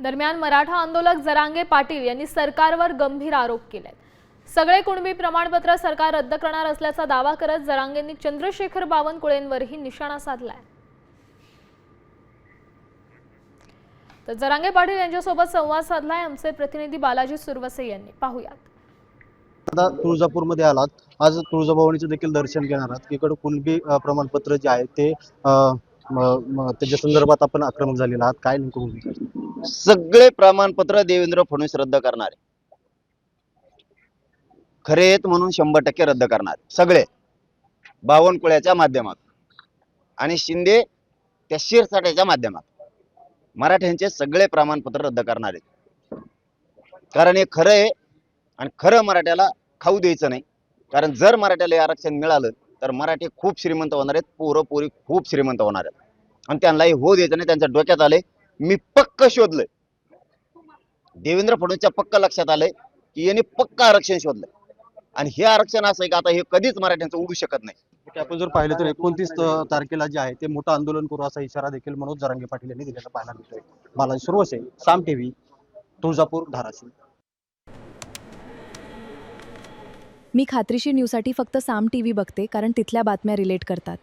दरम्यान मराठा आंदोलक जरांगे पाटील यांनी सरकारवर गंभीर आरोप केले। सगळे कुणबी प्रमाणपत्र सरकार रद्द करणार असल्याचा दावा करत जरांगेंनी चंद्रशेखर बावनकुळेंवरही निशाणा साधलाय। तर जरांगे पाटील यांच्यासोबत संवाद साधलाय आमचे प्रतिनिधी बालाजी सुरवसे यांनी। पाहूयात। आता तुळजापूरमध्ये आलात, आज तुळजाभवानीचं देखील दर्शन घेणार आहात। इकडे कुणबी प्रमाणपत्र जे आहे ते त्याच्या संदर्भात आपण आक्रमक झालेला आहात, काय नेमकं भूमिका? सगळे प्रमाणपत्र देवेंद्र फडणवीस रद्द करणार आहे। खरे आहेत म्हणून 100% रद्द करणार सगळे, बावनकुळ्याच्या माध्यमात आणि शिंदे त्या शिरसाट्याच्या माध्यमात मराठ्यांचे सगळे प्रमाणपत्र रद्द करणार आहेत। कारण हे खरं आहे आणि खरं मराठ्याला खाऊ द्यायचं नाही। कारण जर मराठ्याला आरक्षण मिळालं तर मराठी खूप श्रीमंत होणार आहेत, पोरं पोरी खूप श्रीमंत होणार आहेत आणि त्यांनाही हो द्यायचं नाही। त्यांच्या डोक्यात आले, मी पक्क शोधलंय, देवेंद्र फडणवीसच्या पक्क लक्षात आलंय की यांनी पक्क आरक्षण शोधलंय आणि हे आरक्षण असं आहे की आता हे कधीच मराठ्यांचं उडू शकत नाही। आपण जर पाहिलं तर 29 तारखेला जे आहे ते मोठं आंदोलन करू असा इशारा देखील मनोज जरांगे पाटील यांनी दिलेला पाहायला मिळतोय। बालाजी सुरवसे, साम टीव्ही, तुळजापूर, धाराशिव। मी खात्रीशीर न्यूजसाठी फक्त साम टीव्ही बघते, कारण तिथल्या बातम्या रिलेट करतात।